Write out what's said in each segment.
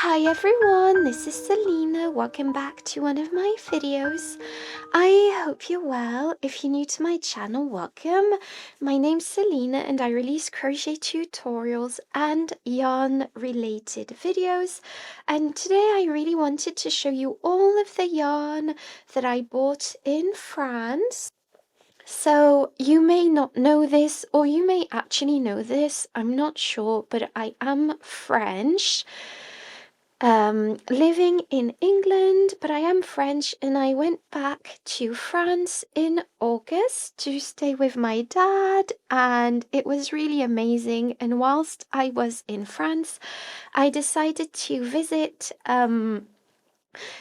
Hi everyone, this is Selina. Welcome back to one of my videos. I hope you're well. If you're new to my channel, welcome. My name's Selina and I release crochet tutorials and yarn related videos. And today I really wanted to show you all of the yarn that I bought in France. So you may not know this, or you may actually know this, I'm not sure, but I am French. Living in England, but I am French and I went back to France in August to stay with my dad, and it was really amazing. And whilst I was in France, I decided to visit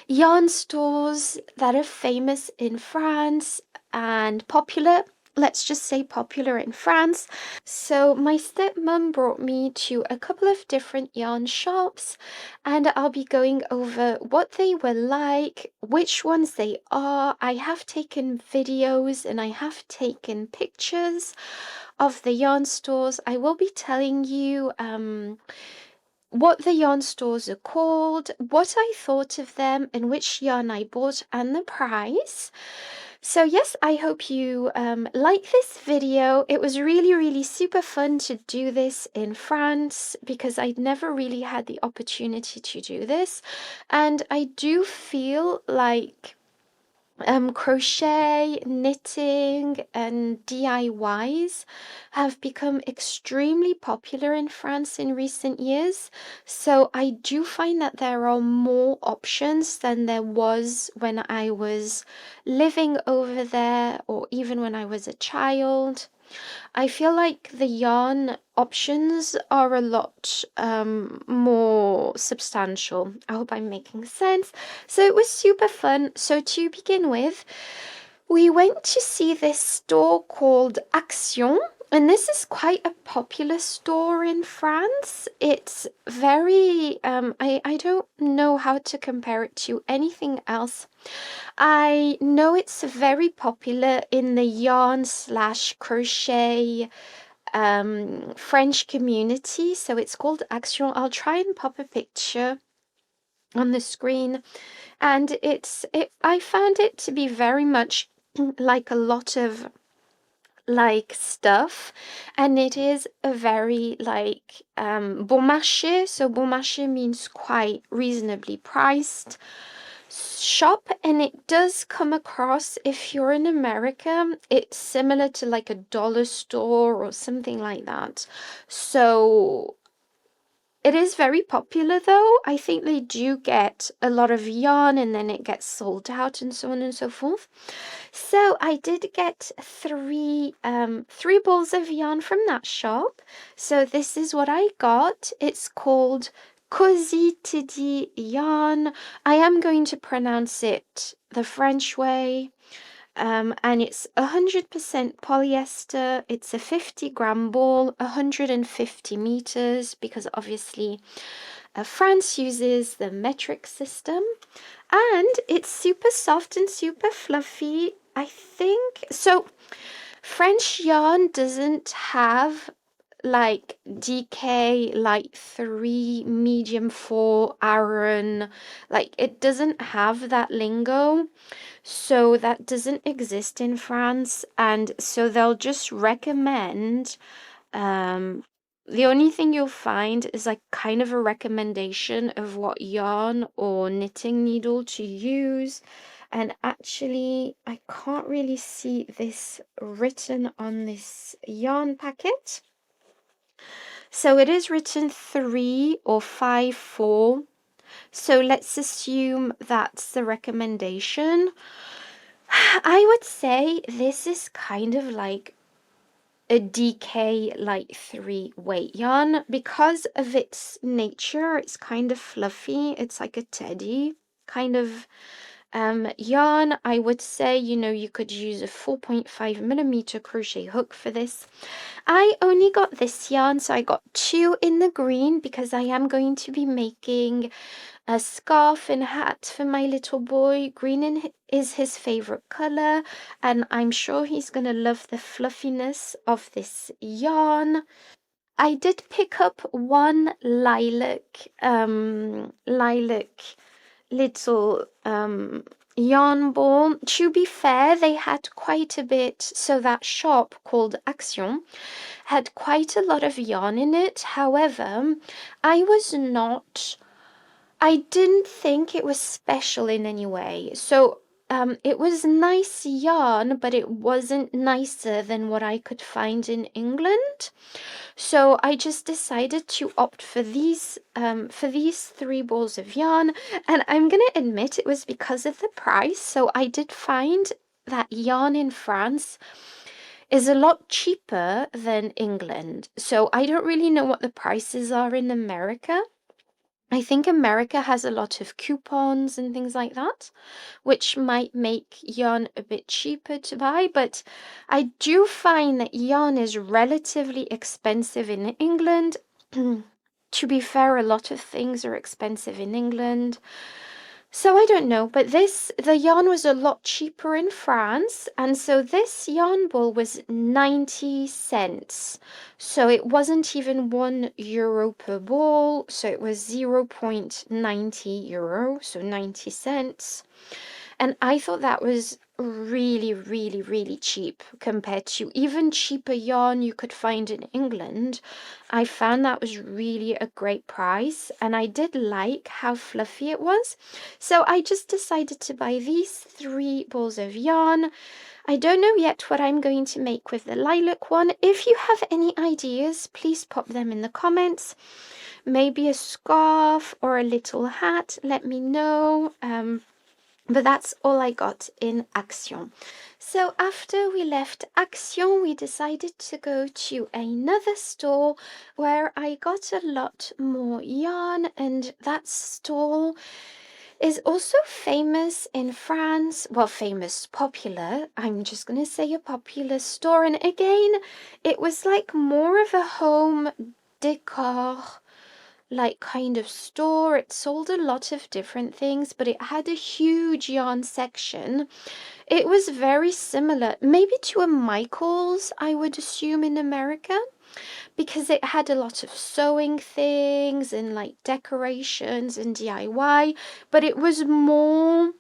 yarn stores that are famous in France and popular. Let's just say popular in France. So my stepmom brought me to a couple of different yarn shops, and I'll be going over what they were like, which ones they are. I have taken videos and I have taken pictures of the yarn stores. I will be telling you what the yarn stores are called, what I thought of them, and which yarn I bought, and the price. So yes, I hope you like this video. It was really super fun to do this in France because I'd never really had the opportunity to do this, and I do feel like crochet, knitting, and DIYs have become extremely popular in France in recent years. So I do find that there are more options than there was when I was living over there or even when I was a child. I feel like the yarn options are a lot more substantial. I hope I'm making sense. So it was super fun. So to begin with, we went to see this store called Axion. And this is quite a popular store in France. It's very, I don't know how to compare it to anything else. I know it's very popular in the yarn slash crochet French community. So it's called Axion. I'll try and pop a picture on the screen. And I found it to be very much like a lot of like stuff, and it is a very like bon marché. So bon marché means quite reasonably priced shop, and it does come across, if you're in America, it's similar to like a dollar store or something like that. So it is very popular though. I think they do get a lot of yarn and then it gets sold out and so on and so forth. So I did get three balls of yarn from that shop. So this is what I got. It's called Cosy yarn. I am going to pronounce it the French way. And it's 100% polyester. It's a 50-gram ball, 150 meters, because obviously France uses the metric system. And it's super soft and super fluffy, I think. So French yarn doesn't have like DK, light 3, medium 4, Aran. Like it doesn't have that lingo. So that doesn't exist in France, and so they'll just recommend the only thing you'll find is like kind of a recommendation of what yarn or knitting needle to use. And actually, I can't really see this written on this yarn packet. So it is written 3 or 5, 4. So let's assume that's the recommendation. I would say this is kind of like a DK light 3 weight yarn because of its nature. It's kind of fluffy. It's like a teddy kind of yarn. I would say, you could use a 4.5 millimeter crochet hook for this. I only got this yarn, so I got 2 in the green because I am going to be making a scarf and hat for my little boy. Green is his favorite color, and I'm sure he's gonna love the fluffiness of this yarn. I did pick up one lilac little yarn ball. To be fair, they had quite a bit, so that shop called Axion had quite a lot of yarn in it. However, I didn't think it was special in any way. So it was nice yarn, but it wasn't nicer than what I could find in England. So I just decided to opt for these 3 balls of yarn, and I'm gonna admit it was because of the price. So I did find that yarn in France is a lot cheaper than England. So I don't really know what the prices are in America. I think America has a lot of coupons and things like that, which might make yarn a bit cheaper to buy, but I do find that yarn is relatively expensive in England. To be fair, a lot of things are expensive in England. So I don't know, but the yarn was a lot cheaper in France, and so this yarn ball was 90 cents. So it wasn't even €1 per ball, so it was 0.90 euro, so 90 cents. And I thought that was really, really, really cheap compared to even cheaper yarn you could find in England. I found that was really a great price, and I did like how fluffy it was. So I just decided to buy these 3 balls of yarn. I don't know yet what I'm going to make with the lilac one. If you have any ideas, please pop them in the comments. Maybe a scarf or a little hat, let me know. But that's all I got in Axion. So after we left Axion, we decided to go to another store where I got a lot more yarn, and that store is also famous in France. Well, famous, popular. I'm just going to say a popular store. And again, it was like more of a home decor like kind of store. It sold a lot of different things, but it had a huge yarn section. It was very similar, maybe to a Michael's, I would assume, in America, because it had a lot of sewing things and like decorations and DIY, but it was more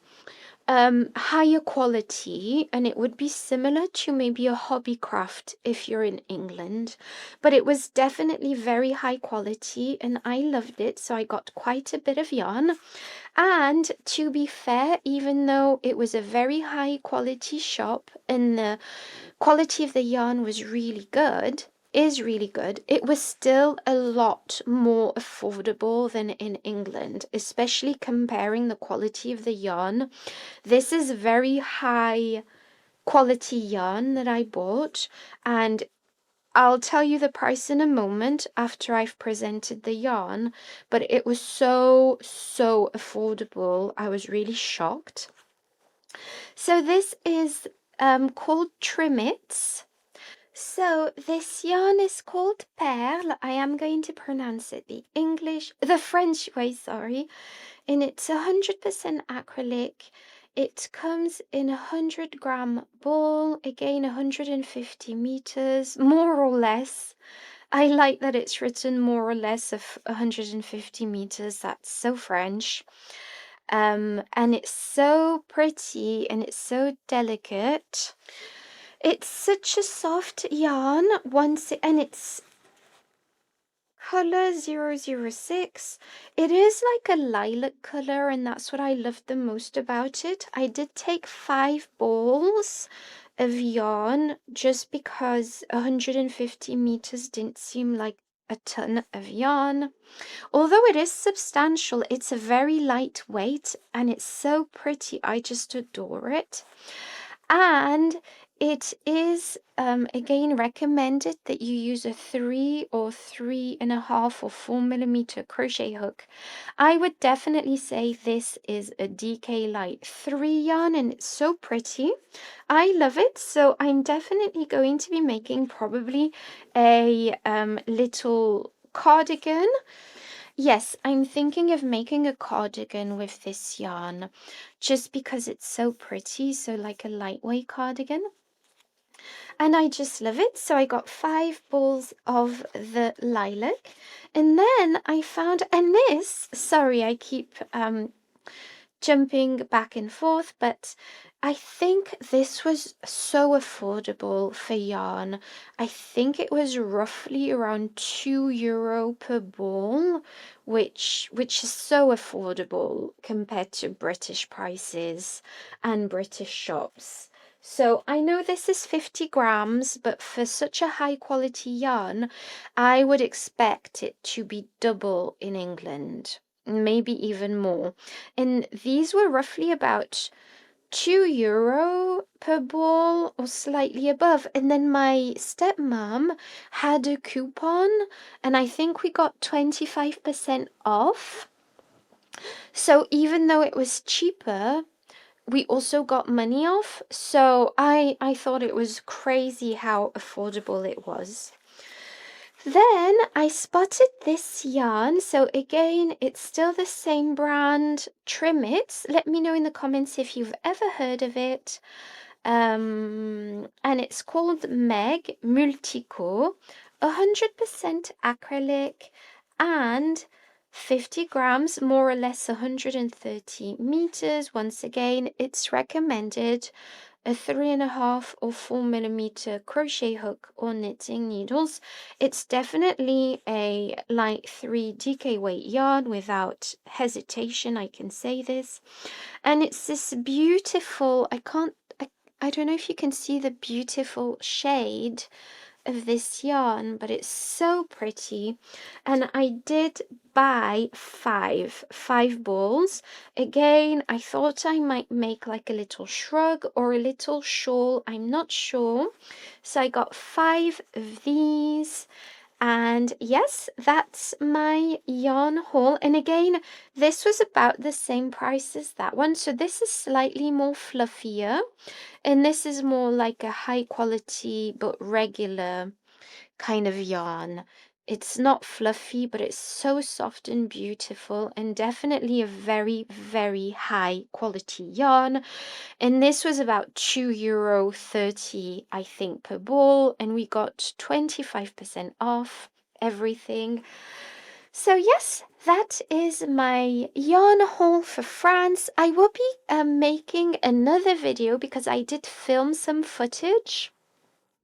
higher quality, and it would be similar to maybe a hobby craft if you're in England, but it was definitely very high quality and I loved it, so I got quite a bit of yarn. And to be fair, even though it was a very high quality shop and the quality of the yarn was really good, is really good, it was still a lot more affordable than in England, especially comparing the quality of the yarn. This is very high quality yarn that I bought, and I'll tell you the price in a moment after I've presented the yarn, but it was so affordable. I was really shocked. So this is called Trimmits. So this yarn is called Perle. I am going to pronounce it the French way, sorry. And it's 100% acrylic. It comes in 100-gram ball, again 150 meters, more or less. I like that it's written more or less of 150 meters. That's so French. And it's so pretty and it's so delicate. It's such a soft yarn and it's color 006. It is like a lilac color, and that's what I loved the most about it. I did take 5 balls of yarn just because 150 meters didn't seem like a ton of yarn. Although it is substantial, it's a very lightweight and it's so pretty. I just adore it. And it is again recommended that you use a 3 or 3.5 or 4 millimeter crochet hook. I would definitely say this is a DK Light 3 yarn, and it's so pretty. I love it, so I'm definitely going to be making probably a little cardigan. Yes, I'm thinking of making a cardigan with this yarn just because it's so pretty, so like a lightweight cardigan. and I just love it. So I got 5 balls of the lilac, and then I found, and this, sorry, I keep jumping back and forth, but I think this was so affordable for yarn. I think it was roughly around €2 per ball, which is so affordable compared to British prices and British shops. So I know this is 50 grams, but for such a high quality yarn, I would expect it to be double in England, maybe even more. And these were roughly about €2 per ball or slightly above. And then my stepmom had a coupon, and I think we got 25% off. So even though it was cheaper, we also got money off. So I thought it was crazy how affordable it was. Then I spotted this yarn. So again, it's still the same brand, Trimmits. Let me know in the comments if you've ever heard of it. And it's called Meg Multico, 100% acrylic and 50 grams, more or less 130 meters. Once again, it's recommended a 3.5 or 4mm crochet hook or knitting needles. It's definitely a light 3 DK weight yarn without hesitation, I can say this. And it's this beautiful, I don't know if you can see the beautiful shade of this yarn, but it's so pretty. And I did buy five balls. Again, I thought I might make like a little shrug or a little shawl, I'm not sure. So I got 5 of these. And yes, that's my yarn haul. And again, this was about the same price as that one. So this is slightly more fluffier, and this is more like a high quality but regular kind of yarn. It's not fluffy, but it's so soft and beautiful, and definitely a very, very high quality yarn. And this was about €2.30, I think, per ball, and we got 25% off everything. So yes, that is my yarn haul for France. I will be making another video because I did film some footage.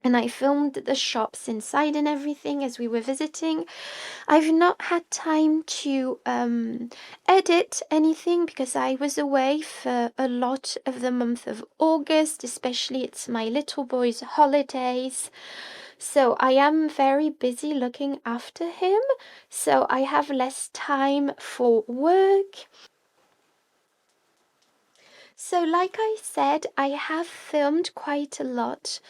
And I filmed the shops inside and everything as we were visiting. I've not had time to edit anything because I was away for a lot of the month of August, especially it's my little boy's holidays. So I am very busy looking after him, so I have less time for work. So like I said, I have filmed quite a lot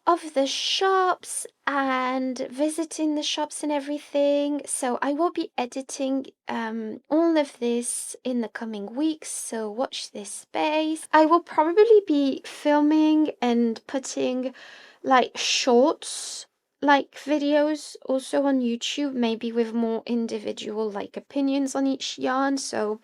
of the shops and visiting the shops and everything. So I will be editing all of this in the coming weeks, so watch this space. I will probably be filming and putting like shorts like videos also on YouTube, maybe with more individual like opinions on each yarn. So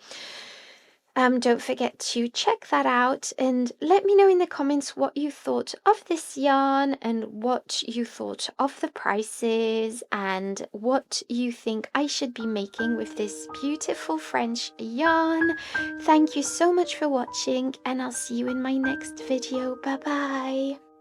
don't forget to check that out and let me know in the comments what you thought of this yarn and what you thought of the prices and what you think I should be making with this beautiful French yarn. Thank you so much for watching, and I'll see you in my next video. Bye bye.